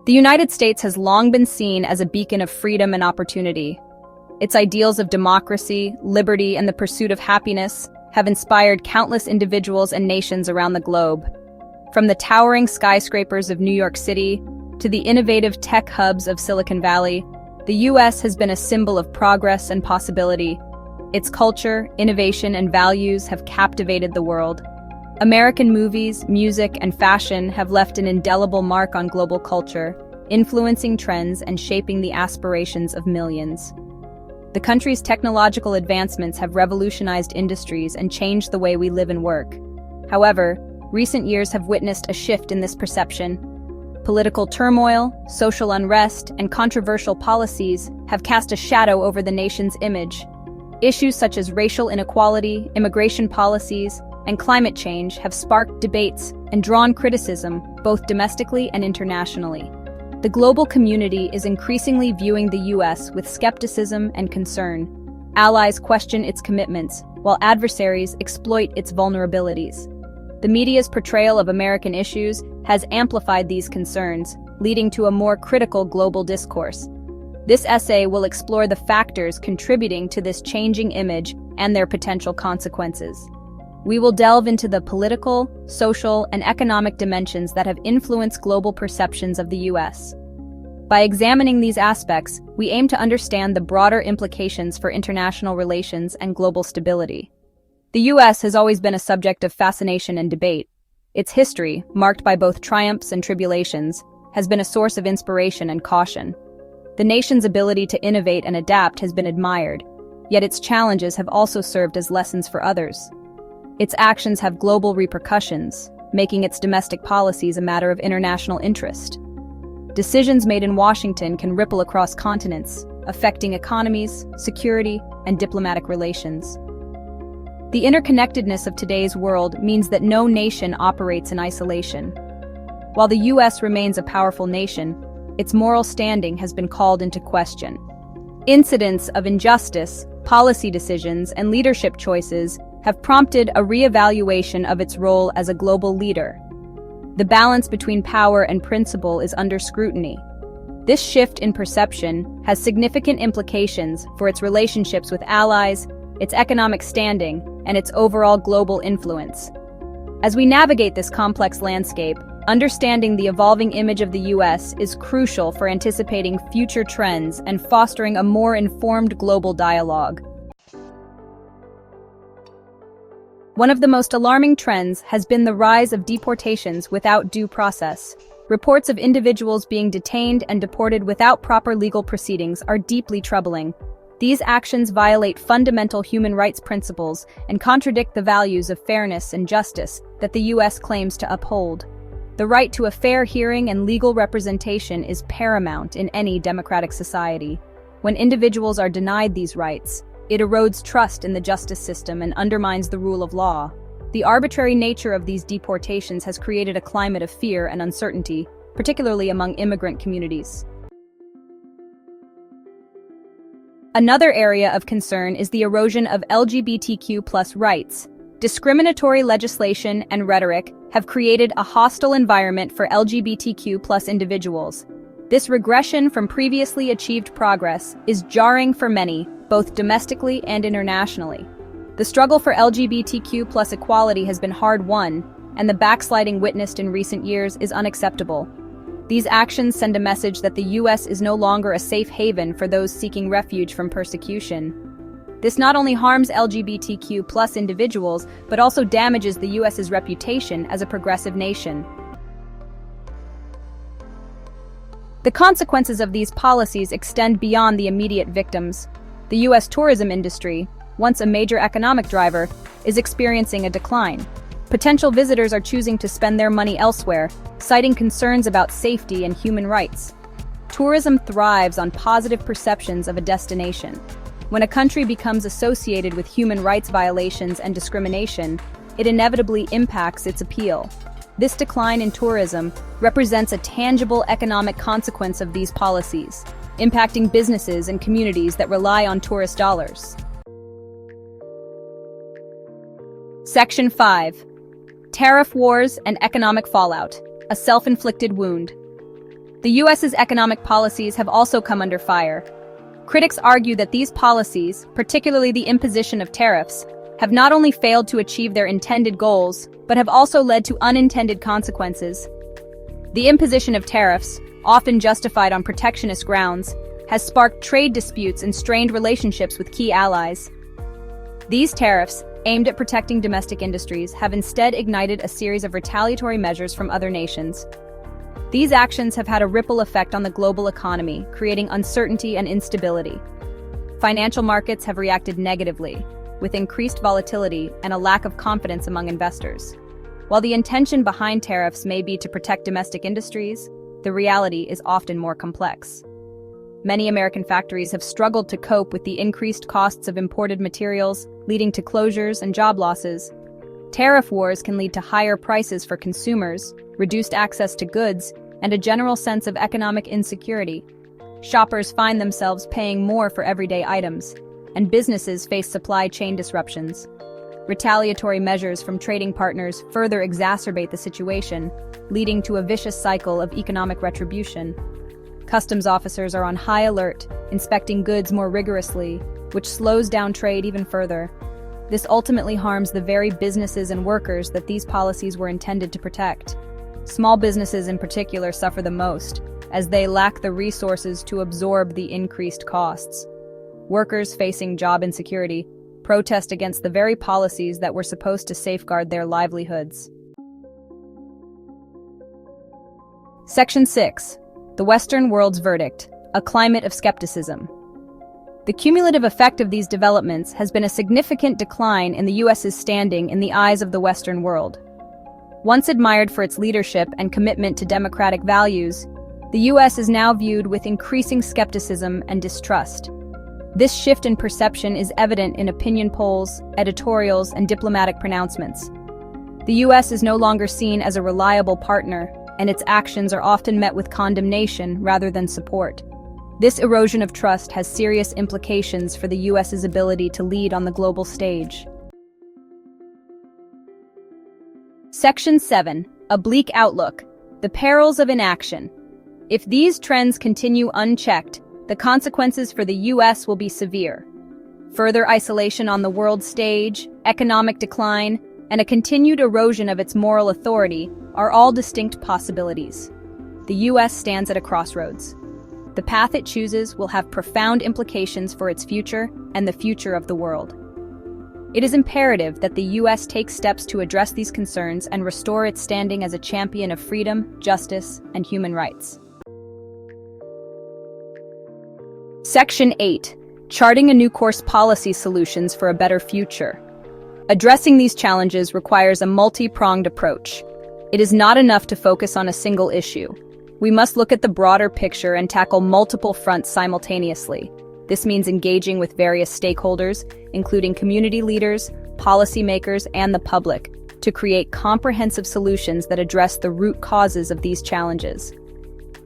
The United States has long been seen as a beacon of freedom and opportunity. Its ideals of democracy, liberty, and the pursuit of happiness have inspired countless individuals and nations around the globe. From the towering skyscrapers of New York City to the innovative tech hubs of Silicon Valley, the U.S. has been a symbol of progress and possibility. Its culture, innovation, and values have captivated the world. American movies, music, and fashion have left an indelible mark on global culture, influencing trends and shaping the aspirations of millions. The country's technological advancements have revolutionized industries and changed the way we live and work. However, recent years have witnessed a shift in this perception. Political turmoil, social unrest, and controversial policies have cast a shadow over the nation's image. Issues such as racial inequality, immigration policies, and climate change have sparked debates and drawn criticism, both domestically and internationally. The global community is increasingly viewing the U.S. with skepticism and concern. Allies question its commitments, while adversaries exploit its vulnerabilities. The media's portrayal of American issues has amplified these concerns, leading to a more critical global discourse. This essay will explore the factors contributing to this changing image and their potential consequences. We will delve into the political, social, and economic dimensions that have influenced global perceptions of the U.S. By examining these aspects, we aim to understand the broader implications for international relations and global stability. The U.S. has always been a subject of fascination and debate. Its history, marked by both triumphs and tribulations, has been a source of inspiration and caution. The nation's ability to innovate and adapt has been admired, yet its challenges have also served as lessons for others. Its actions have global repercussions, making its domestic policies a matter of international interest. Decisions made in Washington can ripple across continents, affecting economies, security, and diplomatic relations. The interconnectedness of today's world means that no nation operates in isolation. While the U.S. remains a powerful nation, its moral standing has been called into question. Incidents of injustice, policy decisions, and leadership choices have prompted a re-evaluation of its role as a global leader. The balance between power and principle is under scrutiny. This shift in perception has significant implications for its relationships with allies, its economic standing, and its overall global influence. As we navigate this complex landscape, understanding the evolving image of the U.S. is crucial for anticipating future trends and fostering a more informed global dialogue. One of the most alarming trends has been the rise of deportations without due process. Reports of individuals being detained and deported without proper legal proceedings are deeply troubling. These actions violate fundamental human rights principles and contradict the values of fairness and justice that the U.S. claims to uphold. The right to a fair hearing and legal representation is paramount in any democratic society. When individuals are denied these rights, it erodes trust in the justice system and undermines the rule of law. The arbitrary nature of these deportations has created a climate of fear and uncertainty, particularly among immigrant communities. Another area of concern is the erosion of LGBTQ+ rights. Discriminatory legislation and rhetoric have created a hostile environment for LGBTQ+ individuals. This regression from previously achieved progress is jarring for many, both domestically and internationally. The struggle for LGBTQ+ equality has been hard-won, and the backsliding witnessed in recent years is unacceptable. These actions send a message that the U.S. is no longer a safe haven for those seeking refuge from persecution. This not only harms LGBTQ+ individuals, but also damages the U.S.'s reputation as a progressive nation. The consequences of these policies extend beyond the immediate victims. The U.S. tourism industry, once a major economic driver, is experiencing a decline. Potential visitors are choosing to spend their money elsewhere, citing concerns about safety and human rights. Tourism thrives on positive perceptions of a destination. When a country becomes associated with human rights violations and discrimination, it inevitably impacts its appeal. This decline in tourism represents a tangible economic consequence of these policies, impacting businesses and communities that rely on tourist dollars. Section 5. Tariff wars and economic fallout, a self-inflicted wound. The US's economic policies have also come under fire. Critics argue that these policies, particularly the imposition of tariffs, have not only failed to achieve their intended goals, but have also led to unintended consequences. The imposition of tariffs, often justified on protectionist grounds, has sparked trade disputes and strained relationships with key allies. These tariffs, aimed at protecting domestic industries, have instead ignited a series of retaliatory measures from other nations. These actions have had a ripple effect on the global economy, creating uncertainty and instability. Financial markets have reacted negatively, with increased volatility and a lack of confidence among investors. While the intention behind tariffs may be to protect domestic industries, the reality is often more complex. Many American factories have struggled to cope with the increased costs of imported materials, leading to closures and job losses. Tariff wars can lead to higher prices for consumers, reduced access to goods, and a general sense of economic insecurity. Shoppers find themselves paying more for everyday items, and businesses face supply chain disruptions. Retaliatory measures from trading partners further exacerbate the situation, leading to a vicious cycle of economic retribution. Customs officers are on high alert, inspecting goods more rigorously, which slows down trade even further. This ultimately harms the very businesses and workers that these policies were intended to protect. Small businesses in particular suffer the most, as they lack the resources to absorb the increased costs. Workers facing job insecurity protest against the very policies that were supposed to safeguard their livelihoods. Section 6. The Western World's Verdict, a Climate of Skepticism. The cumulative effect of these developments has been a significant decline in the US's standing in the eyes of the Western world. Once admired for its leadership and commitment to democratic values, the US is now viewed with increasing skepticism and distrust. This shift in perception is evident in opinion polls, editorials, and diplomatic pronouncements. The US is no longer seen as a reliable partner, and its actions are often met with condemnation rather than support. This erosion of trust has serious implications for the US's ability to lead on the global stage. Section 7. A Bleak Outlook. The Perils of Inaction. If these trends continue unchecked, the consequences for the US will be severe. Further isolation on the world stage, economic decline, and a continued erosion of its moral authority are all distinct possibilities. The US stands at a crossroads. The path it chooses will have profound implications for its future and the future of the world. It is imperative that the US take steps to address these concerns and restore its standing as a champion of freedom, justice, and human rights. Section 8. Charting a New Course: Policy Solutions for a Better Future. Addressing these challenges requires a multi-pronged approach. It is not enough to focus on a single issue. We must look at the broader picture and tackle multiple fronts simultaneously. This means engaging with various stakeholders, including community leaders, policymakers, and the public, to create comprehensive solutions that address the root causes of these challenges.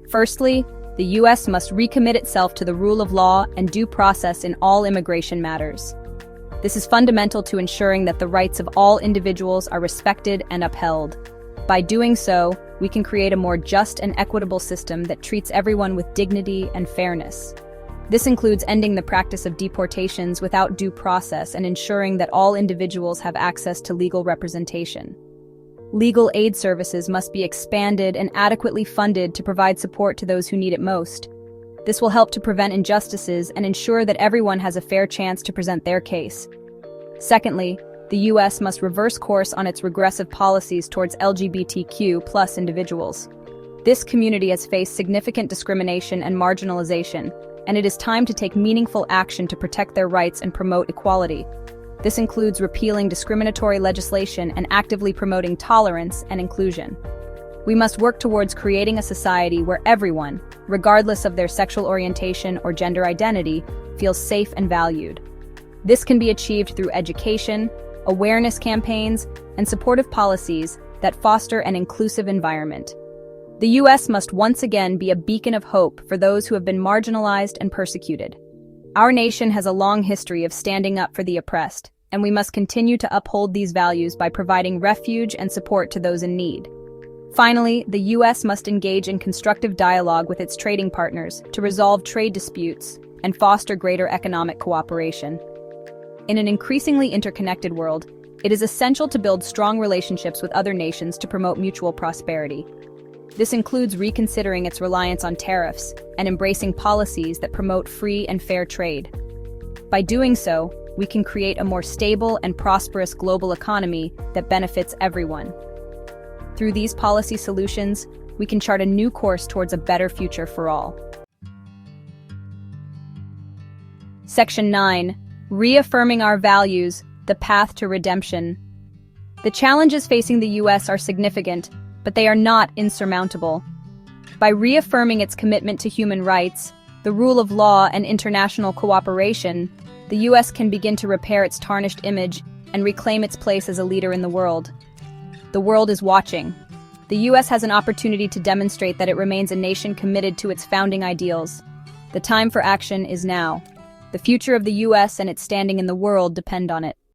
Firstly, the US must recommit itself to the rule of law and due process in all immigration matters. This is fundamental to ensuring that the rights of all individuals are respected and upheld. By doing so, we can create a more just and equitable system that treats everyone with dignity and fairness. This includes ending the practice of deportations without due process and ensuring that all individuals have access to legal representation. Legal aid services must be expanded and adequately funded to provide support to those who need it most. This will help to prevent injustices and ensure that everyone has a fair chance to present their case. Secondly, the US must reverse course on its regressive policies towards LGBTQ+ individuals. This community has faced significant discrimination and marginalization, and it is time to take meaningful action to protect their rights and promote equality. This includes repealing discriminatory legislation and actively promoting tolerance and inclusion. We must work towards creating a society where everyone, regardless of their sexual orientation or gender identity, feels safe and valued. This can be achieved through education, awareness campaigns, and supportive policies that foster an inclusive environment. The US must once again be a beacon of hope for those who have been marginalized and persecuted. Our nation has a long history of standing up for the oppressed, and we must continue to uphold these values by providing refuge and support to those in need. Finally, the U.S. must engage in constructive dialogue with its trading partners to resolve trade disputes and foster greater economic cooperation. In an increasingly interconnected world, it is essential to build strong relationships with other nations to promote mutual prosperity. This includes reconsidering its reliance on tariffs and embracing policies that promote free and fair trade. By doing so, we can create a more stable and prosperous global economy that benefits everyone. Through these policy solutions, we can chart a new course towards a better future for all. Section 9. Reaffirming our values, the path to redemption. The challenges facing the U.S. are significant, but they are not insurmountable. By reaffirming its commitment to human rights, the rule of law, and international cooperation, the U.S. can begin to repair its tarnished image and reclaim its place as a leader in the world. The world is watching. The U.S. has an opportunity to demonstrate that it remains a nation committed to its founding ideals. The time for action is now. The future of the U.S. and its standing in the world depend on it.